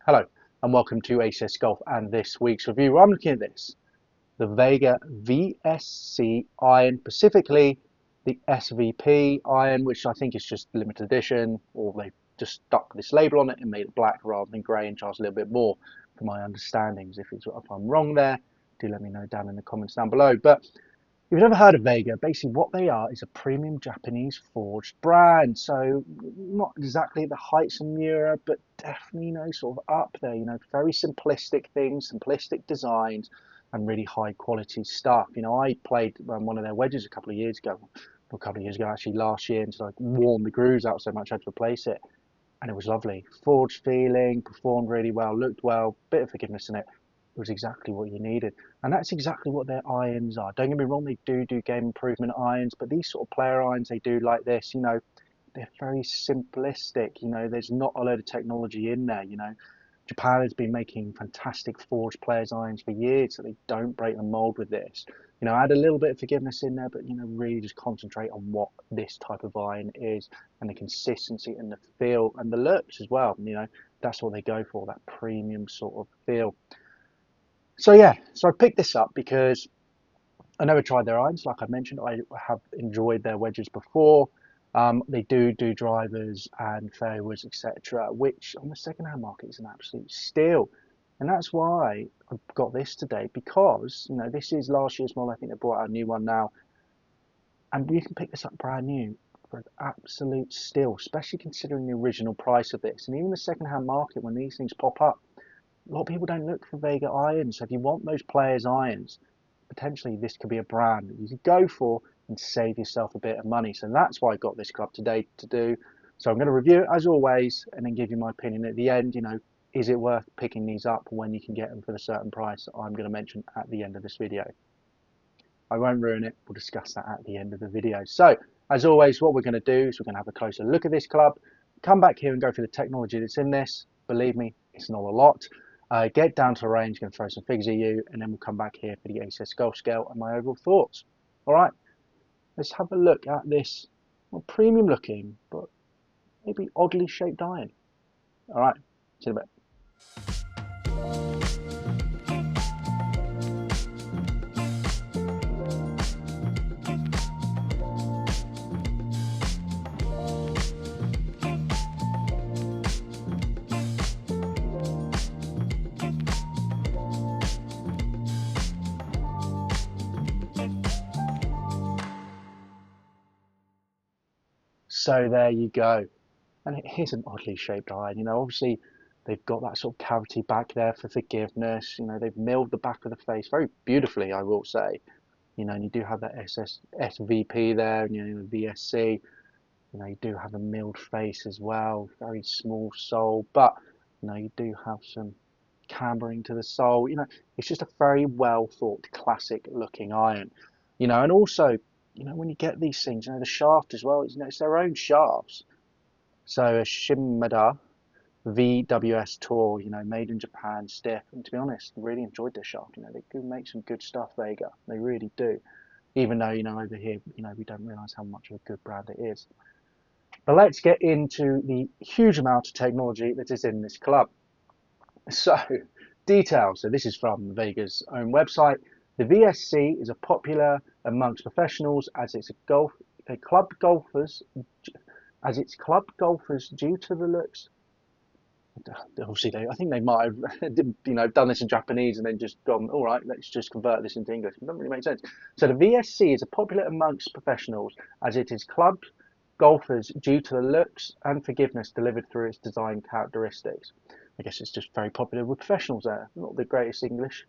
Hello and welcome to ACS Golf and this week's review. I'm looking at this, the Vega VSC iron, specifically the SVP iron, which I think is just limited edition, or they just stuck this label on it and made it black rather than grey and charged a little bit more for my understandings. If I'm wrong there, do let me know down in the comments down below. But if you've never heard of Vega, basically what they are is a premium Japanese forged brand. So not exactly at the heights of Miura, but definitely, sort of up there, very simplistic things, simplistic designs, and really high quality stuff. I played one of their wedges a couple of years ago, actually last year, until I worn the grooves out so much I had to replace it. And it was lovely. Forged feeling, performed really well, looked well, bit of forgiveness in it. It was exactly what you needed. And that's exactly what their irons are. Don't get me wrong, they do game improvement irons, but these sort of player irons they do like this, they're very simplistic. There's not a load of technology in there. Japan has been making fantastic forged players irons for years, so they don't break the mold with this. Add a little bit of forgiveness in there, but really just concentrate on what this type of iron is and the consistency and the feel and the looks as well. That's what they go for, that premium sort of feel. So yeah, so I picked this up because I never tried their irons. Like I mentioned, I have enjoyed their wedges before. They do drivers and fairways, etc., which on the second-hand market is an absolute steal. And that's why I've got this today, because this is last year's model. I think they brought out a new one now, and you can pick this up brand new for an absolute steal, especially considering the original price of this. And even the second-hand market, when these things pop up, a lot of people don't look for Vega irons. So if you want those players' irons, potentially this could be a brand that you could go for and save yourself a bit of money. So that's why I got this club today to do. So I'm going to review it as always and then give you my opinion at the end. Is it worth picking these up when you can get them for a certain price that I'm going to mention at the end of this video? I won't ruin it. We'll discuss that at the end of the video. So as always, what we're going to do is we're going to have a closer look at this club, come back here and go through the technology that's in this. Believe me, it's not a lot. Get down to the range, going to throw some figures at you, and then we'll come back here for the ACS Golf Scale and my overall thoughts. All right, let's have a look at this premium looking, but maybe oddly shaped iron. All right, see you in a bit. So there you go. And it is an oddly shaped iron. Obviously they've got that sort of cavity back there for forgiveness. They've milled the back of the face very beautifully, I will say. And you do have that SVP there, and VSC. You do have a milled face as well, very small sole, but you do have some cambering to the sole. It's just a very well thought, classic looking iron. And also, when you get these things, the shaft as well, it's their own shafts. So a Shimada VWS Tour, made in Japan, stiff. And to be honest, really enjoyed their shaft. They do make some good stuff, Vega. They really do. Even though, over here, we don't realise how much of a good brand it is. But let's get into the huge amount of technology that is in this club. So, details. So this is from Vega's own website. The VSC is a popular amongst professionals as it's a club golfers due to the looks. Obviously, I think they might have, done this in Japanese and then just gone, all right, let's just convert this into English. It doesn't really make sense. So the VSC is a popular amongst professionals as it is club golfers due to the looks and forgiveness delivered through its design characteristics. I guess it's just very popular with professionals there. Not the greatest English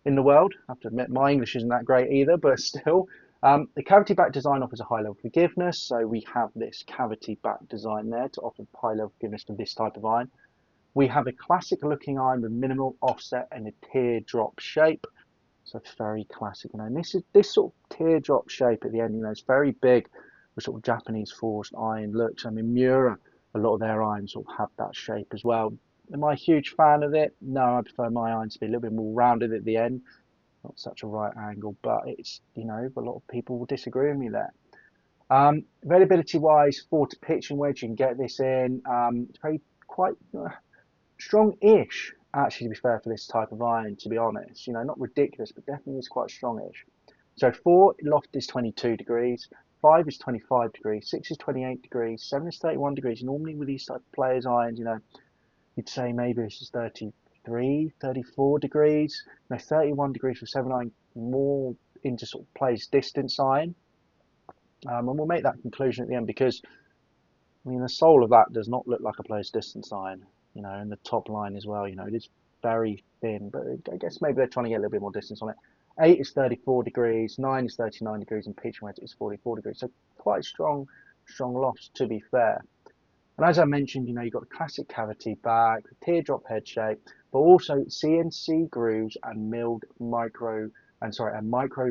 in the world. I have to admit, my English isn't that great either, but still. The cavity back design offers a high level of forgiveness. So we have this cavity back design there to offer high level forgiveness to this type of iron. We have a classic looking iron with minimal offset and a teardrop shape. So it's very classic. And this sort of teardrop shape at the end, it's very big with sort of Japanese forged iron looks. I mean, Miura, a lot of their irons sort of have that shape as well. Am I a huge fan of it? No, I prefer my irons to be a little bit more rounded at the end. Not such a right angle, but it's, a lot of people will disagree with me there. Availability wise, 4 to pitching wedge, you can get this in. It's very quite Strong-ish, actually, to be fair, for this type of iron, to be honest. You know, not ridiculous, but definitely is quite strong-ish. So 4 loft is 22 degrees, 5 is 25 degrees, 6 is 28 degrees, 7 is 31 degrees. Normally with these type of players' irons, you know, you'd say maybe this is 33, 34 degrees. You know, 31 degrees for 7 iron, more into sort of players' distance iron. And we'll make that conclusion at the end because, I mean, the sole of that does not look like a player's distance iron, you know, and the top line as well, you know, it is very thin, but I guess maybe they're trying to get a little bit more distance on it. 8 is 34 degrees, 9 is 39 degrees, and pitch wedge is 44 degrees. So quite strong lofts, to be fair. And as I mentioned, you know, you've got the classic cavity back, the teardrop head shape, but also CNC grooves and micro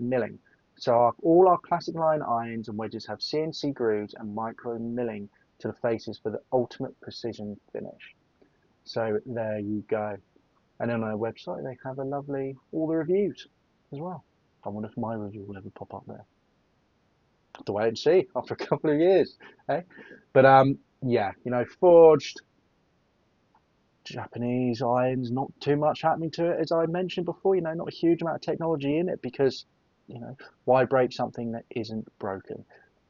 milling. So all our classic line irons and wedges have CNC grooves and micro milling to the faces for the ultimate precision finish. So there you go. And on our website, they have all the reviews as well. I wonder if my review will ever pop up there. Have to wait and see after a couple of years, eh? But yeah, you know, forged Japanese irons, not too much happening to it, as I mentioned before. You know, not a huge amount of technology in it because, you know, why break something that isn't broken?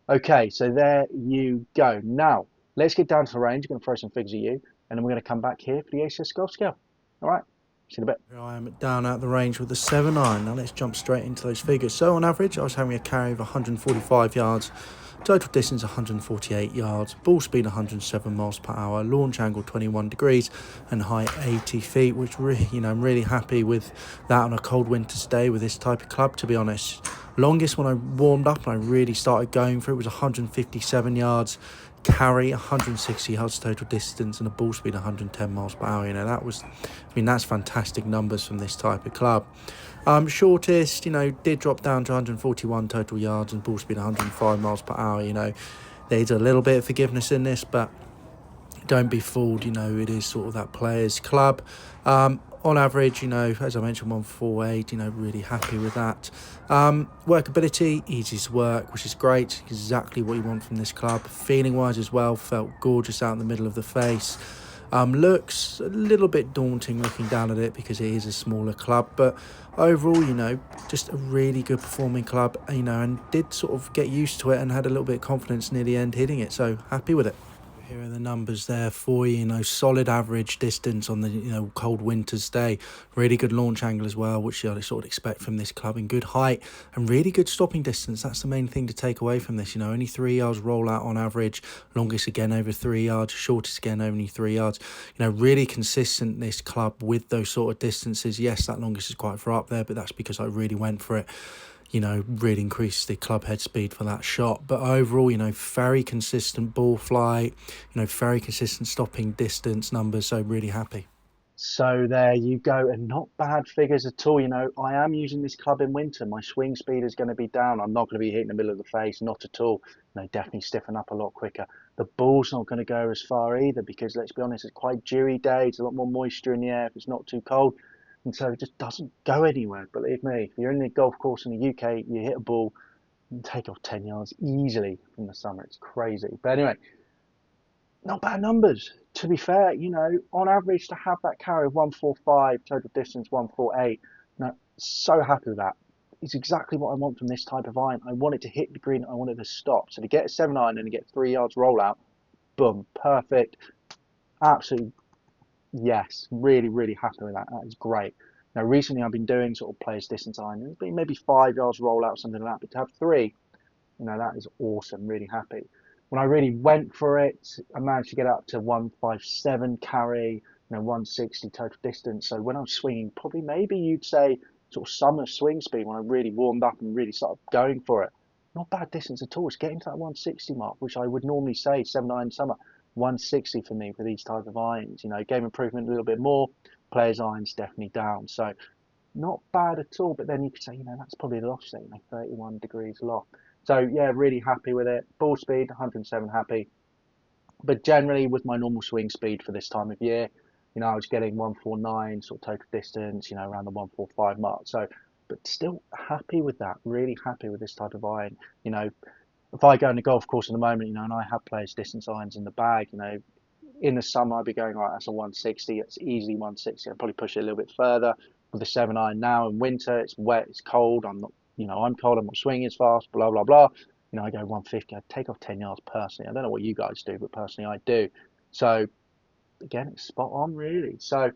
Okay, so there you go. Now let's get down to the range. I'm going to throw some figures at you, and then we're going to come back here for the ACS golf scale. All right. See you in a bit. Here I am down at the range with the 7 iron. Now let's jump straight into those figures. So on average, I was having a carry of 145 yards, total distance 148 yards, ball speed 107 miles per hour, launch angle 21 degrees, and height 80 feet. Which really, you know, I'm really happy with that on a cold winter's day with this type of club. To be honest, longest when I warmed up and I really started going for it was 157 yards. Carry 160 yards total distance and a ball speed 110 miles per hour. You know, that's fantastic numbers from this type of club. Shortest, you know, did drop down to 141 total yards and ball speed 105 miles per hour. You know, there's a little bit of forgiveness in this, but don't be fooled. You know, it is sort of that players club. On average, you know, as I mentioned, 148, you know, really happy with that. Workability, easy to work, which is great. Exactly what you want from this club. Feeling wise as well, felt gorgeous out in the middle of the face. Looks a little bit daunting looking down at it because it is a smaller club, but overall, you know, just a really good performing club, you know, and did sort of get used to it and had a little bit of confidence near the end hitting it, so happy with it. Here are the numbers there for you. You know, solid average distance on the, you know, cold winter's day. Really good launch angle as well, which you sort of expect from this club, and good height and really good stopping distance. That's the main thing to take away from this. You know, only 3 yards rollout on average. Longest again over 3 yards. Shortest again only 3 yards. You know, really consistent this club with those sort of distances. Yes, that longest is quite far up there, but that's because I really went for it. You know, really increased the club head speed for that shot. But overall, you know, very consistent ball flight, you know, very consistent stopping distance numbers. So really happy. So there you go, and not bad figures at all. You know, I am using this club in winter. My swing speed is going to be down. I'm not going to be hitting the middle of the face, not at all. You know, definitely stiffen up a lot quicker. The ball's not going to go as far either because, let's be honest, it's quite dewy day. It's a lot more moisture in the air if it's not too cold. And so it just doesn't go anywhere. Believe me, if you're in the golf course in the UK, you hit a ball, you take off 10 yards easily from the summer. It's crazy. But anyway, not bad numbers. To be fair, you know, on average to have that carry of 145, total distance 148, now so happy with that. It's exactly what I want from this type of iron. I want it to hit the green, I want it to stop. So to get a 7 iron and to get 3 yards rollout, boom, perfect. Absolutely, yes, really happy with that. That is great. Now recently I've been doing sort of players distance iron. It's been maybe 5 yards rollout, something like that. But to have 3, you know, that is awesome. Really happy. When I really went for it, I managed to get up to 157 carry, you know, 160 total distance. So when I was swinging, probably maybe you'd say sort of summer swing speed when I really warmed up and really started going for it. Not bad distance at all. It's getting to that 160 mark, which I would normally say 7-iron summer. 160 for me for these type of irons. You know, game improvement a little bit more. Players irons definitely down. So not bad at all. But then you could say, you know, that's probably the loft, you know, 31 degrees loft. So yeah, really happy with it. Ball speed 107, happy. But generally with my normal swing speed for this time of year, you know, I was getting 149 sort of total distance, you know, around the 145 mark. So, but still happy with that. Really happy with this type of iron. You know, if I go on a golf course in the moment, you know, and I have players distance irons in the bag, you know, in the summer, I'd be going, right, that's a 160. It's easily 160. I'd probably push it a little bit further with the 7 iron now. In winter, it's wet, it's cold. I'm not, I'm cold. I'm not swinging as fast. Blah blah blah. I go 150. I'd take off 10 yards personally. I don't know what you guys do, but personally, I do. So again, it's spot on, really. So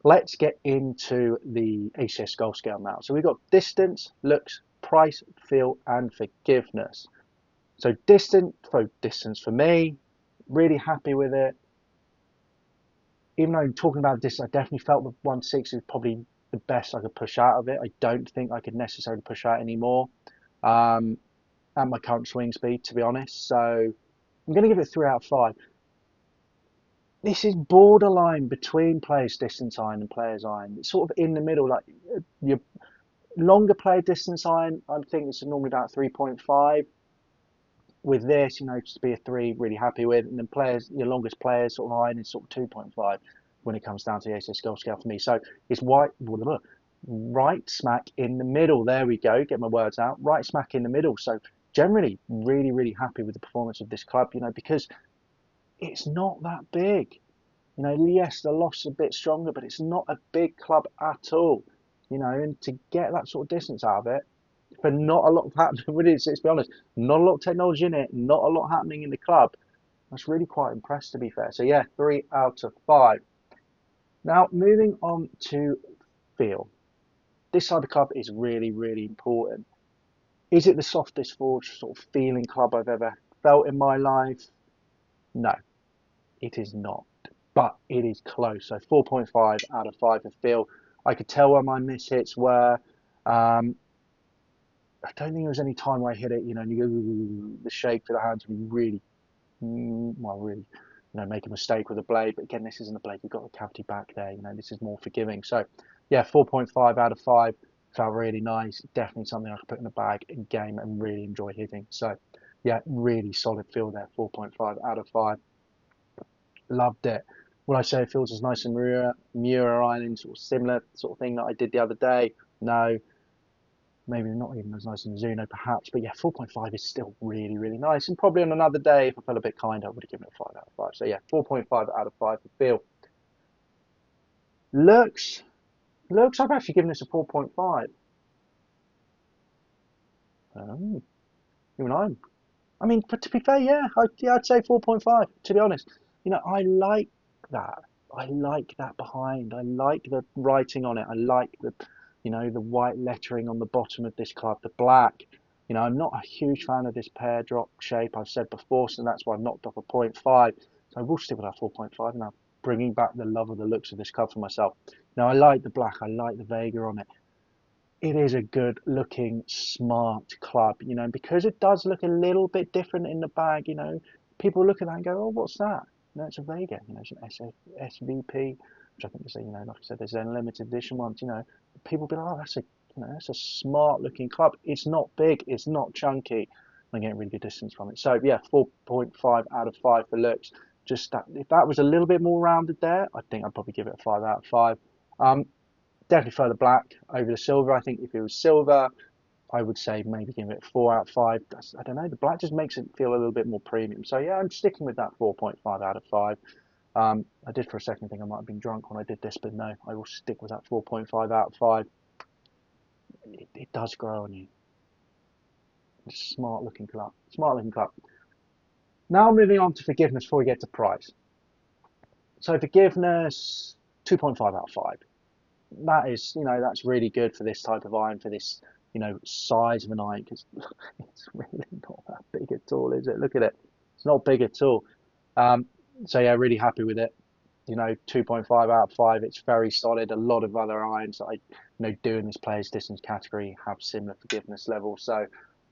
let's get into the ACS golf scale now. So we've got distance, looks, price, feel, and forgiveness. So distance for me, really happy with it. Even though talking about this, I definitely felt the 160 was probably the best I could push out of it. I don't think I could necessarily push out anymore at my current swing speed, to be honest. So I'm going to give it 3 out of 5. This is borderline between players distance iron and players iron. It's sort of in the middle. Like your longer player distance iron, I think it's normally about 3.5. With this, just to be a 3, really happy with. And then your longest players sort of iron is sort of 2.5 when it comes down to the ACS golf scale for me. So it's right smack in the middle. There we go. Get my words out. Right smack in the middle. So generally, really, really happy with the performance of this club. Because it's not that big. Yes, the loss is a bit stronger, but it's not a big club at all. And to get that sort of distance out of it, for not a lot of happening with it, let's be honest, not a lot of technology in it, not a lot happening in the club. I was really quite impressed, to be fair. So yeah, 3 out of 5. Now, moving on to feel. This side of the club is really, really important. Is it the softest forged sort of feeling club I've ever felt in my life? No, it is not. But it is close. So 4.5 out of 5 for feel. I could tell where my mishits were. I don't think there was any time where I hit it, and you go, the shake for the hands would be really, make a mistake with the blade. But again, this isn't a blade. You've got the cavity back there. This is more forgiving. So, yeah, 4.5 out of 5. Felt really nice. Definitely something I could put in the bag in game and really enjoy hitting. So, yeah, really solid feel there. 4.5 out of 5. Loved it. Would I say it feels as nice in Miura Island, sort of similar sort of thing that I did the other day? No. Maybe not even as nice as Mizuno, perhaps, but yeah, 4.5 is still really, really nice. And probably on another day, if I felt a bit kinder, I would have given it 5 out of 5. So yeah, 4.5 out of 5 for feel. Looks, I've actually given this a 4.5. Even I mean, but to be fair, yeah, I'd say 4.5. To be honest, I like that. I like that behind. I like the writing on it. I like the white lettering on the bottom of this club, the black. I'm not a huge fan of this pear drop shape, I've said before, so that's why I've knocked off a 0.5. So I will stick with that 4.5 now, bringing back the love of the looks of this club for myself. Now, I like the black. I like the Vega on it. It is a good looking, smart club, because it does look a little bit different in the bag, people look at that and go, oh, what's that? It's a Vega, it's an SVP, which I think is, like I said, there's then limited edition ones, people be like, oh, that's a smart looking club. It's not big, it's not chunky. I'm getting really good distance from it. So yeah, 4.5 out of 5 for looks. Just that, if that was a little bit more rounded there, I think I'd probably give it a 5 out of 5. Definitely prefer the black over the silver. I think if it was silver, I would say maybe give it 4 out of 5. I don't know. The black just makes it feel a little bit more premium. So yeah, I'm sticking with that 4.5 out of 5. I did for a second think I might have been drunk when I did this, but no, I will stick with that 4.5 out of 5. It does grow on you. It's a smart looking club. Smart looking club. Now moving on to forgiveness before we get to price. So forgiveness, 2.5 out of 5. That is, that's really good for this type of iron, for this, size of an iron, because it's really not that big at all, is it? Look at it. It's not big at all. So yeah, really happy with it. 2.5 out of 5. It's very solid. A lot of other irons that I do in this players distance category have similar forgiveness levels. So,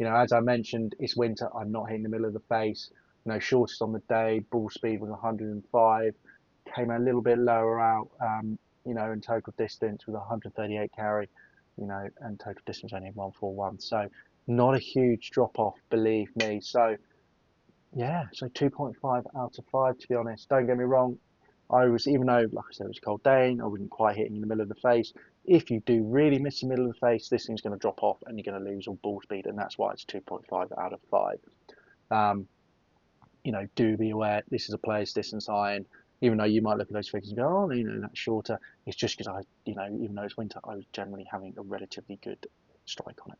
as I mentioned, it's winter. I'm not hitting the middle of the face. Shortest on the day, ball speed was 105. Came a little bit lower out. And total distance with 138 carry, and total distance only 141. So not a huge drop off, believe me. So yeah, so 2.5 out of 5, to be honest. Don't get me wrong. Even though, like I said, it was a cold day, I wasn't quite hitting in the middle of the face. If you do really miss the middle of the face, this thing's going to drop off and you're going to lose all ball speed, and that's why it's 2.5 out of 5. Do be aware, this is a player's distance iron. Even though you might look at those figures and go, oh, that's shorter. It's just because even though it's winter, I was generally having a relatively good strike on it.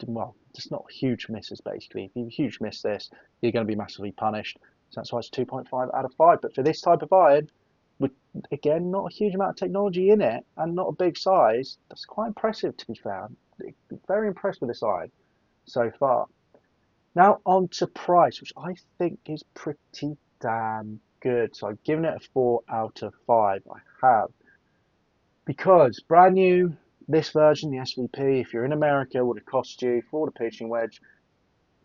Well, just not huge misses basically. If you huge miss this, you're going to be massively punished. So that's why it's 2.5 out of 5. But for this type of iron, with again not a huge amount of technology in it and not a big size, that's quite impressive to be fair. I'm very impressed with this iron so far. Now on to price, which I think is pretty damn good. So I've given it a 4 out of 5. I have, because brand new, this version, the SVP, if you're in America, would have cost you for the pitching wedge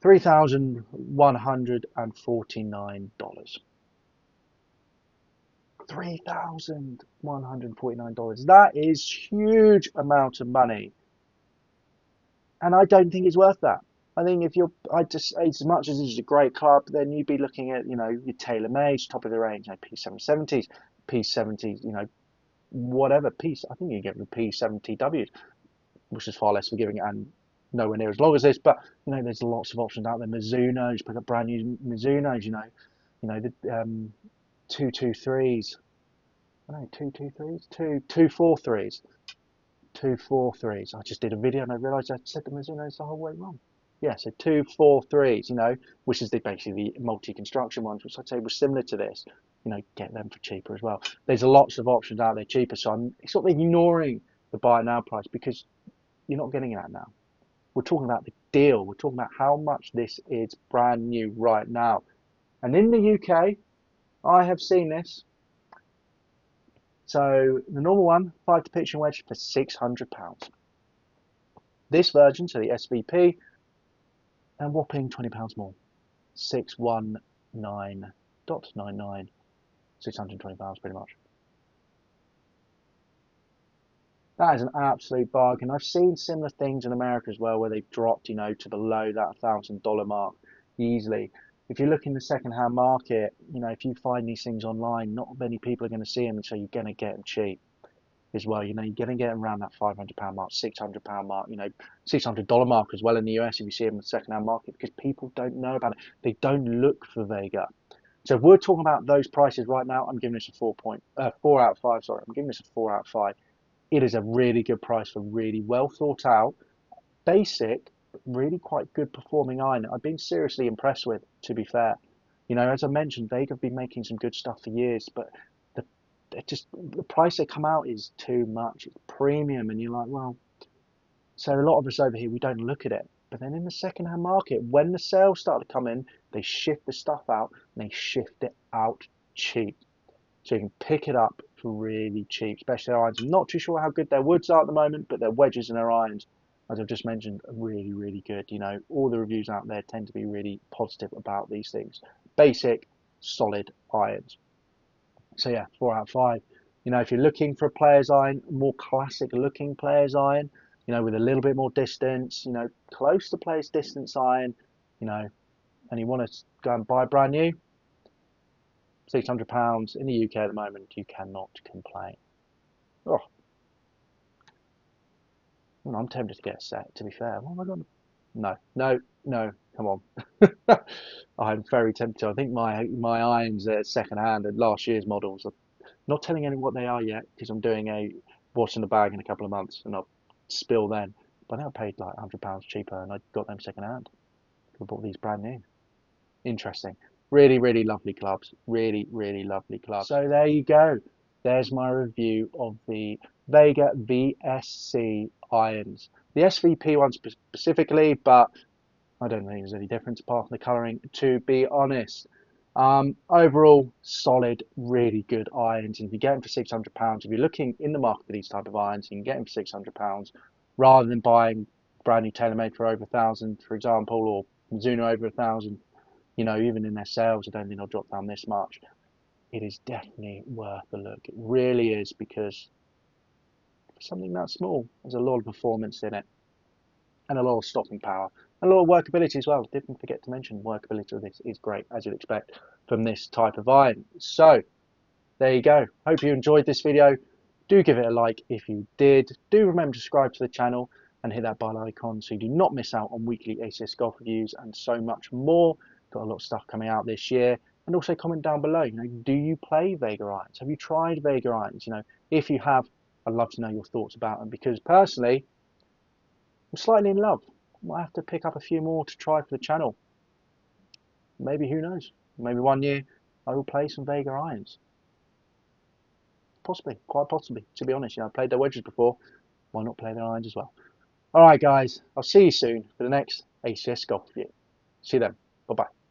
$3,149. $3,149. That is huge amount of money, and I don't think it's worth that. I think if as much as it's a great club, then you'd be looking at your TaylorMade, top of the range, P770s, P70s, whatever piece. I think you get the P70W, which is far less forgiving and nowhere near as long as this. But there's lots of options out there. Mizuno's, pick up brand new Mizuno's. The 223s. I know 223s, 243s, 243s. I just did a video and I realised I said the Mizuno's the whole way wrong. Yeah, so 243s. Which is basically the multi-construction ones, which I'd say was similar to this. Get them for cheaper as well. There's lots of options out there cheaper, so I'm sort of ignoring the buy now price because you're not getting that now. We're talking about the deal. We're talking about how much this is brand new right now. And in the UK, I have seen this. So the normal one, 5 to pitching wedge for £600. This version, so the SVP, a whopping £20 more, 619.99, £620 pretty much. That is an absolute bargain. I've seen similar things in America as well, where they've dropped, to below that $1,000 mark easily. If you look in the second-hand market, if you find these things online, not many people are going to see them, so you're going to get them cheap as well. You're going to get them around that £500 mark, £600 mark, $600 mark as well in the US if you see them in the second-hand market, because people don't know about it. They don't look for Vega. So if we're talking about those prices right now, I'm giving this a 4 out of 5. Sorry, I'm giving this a 4 out of 5. It is a really good price for really well thought out, basic, but really quite good performing iron. I've been seriously impressed with, to be fair. As I mentioned, Vega have been making some good stuff for years, but the price they come out is too much. It's premium, and you're like, well, so a lot of us over here, we don't look at it. But then in the second-hand market, when the sales start to come in, they shift the stuff out, and they shift it out cheap. So you can pick it up for really cheap, especially irons. I'm not too sure how good their woods are at the moment, but their wedges and their irons, as I've just mentioned, are really, really good. All the reviews out there tend to be really positive about these things. Basic, solid irons. So yeah, 4 out of 5. If you're looking for a player's iron, more classic looking player's iron, with a little bit more distance, close to player's distance iron, and you want to go and buy brand new, £600 in the UK at the moment, you cannot complain. Oh, I'm tempted to get a set, to be fair. What have I got? No, come on. I'm very tempted. I think my irons are second hand and last year's models. I'm not telling anyone what they are yet because I'm doing a what's in the bag in a couple of months and I'll spill then. But I think I paid like £100 cheaper and I got them second hand. I bought these brand new. Interesting. Really, really lovely clubs. Really, really lovely clubs. So there you go. There's my review of the Vega VSC irons. The SVP one specifically, but I don't think there's any difference apart from the colouring, to be honest. Overall, solid, really good irons. And if you get them for £600, if you're looking in the market for these type of irons, you can get them for £600 rather than buying brand new TaylorMade for over £1,000, for example, or Mizuno over £1,000. Even in their sales, I don't think they'll drop down this much. It is definitely worth a look. It really is, because for something that small, there's a lot of performance in it, and a lot of stopping power, and a lot of workability as well. Didn't forget to mention workability of this is great, as you'd expect from this type of iron. So there you go. Hope you enjoyed this video. Do give it a like if you did. Do remember to subscribe to the channel and hit that bell icon so you do not miss out on weekly ACS golf reviews and so much more. Got a lot of stuff coming out this year. And also comment down below, do you play Vega irons? Have you tried Vega irons? If you have, I'd love to know your thoughts about them, because personally, I'm slightly in love. Might have to pick up a few more to try for the channel. Maybe, who knows? Maybe one year I will play some Vega irons. Possibly, quite possibly, to be honest. I've played their wedges before. Why not play their irons as well? All right, guys. I'll see you soon for the next ACS golf review. See you then. Bye-bye.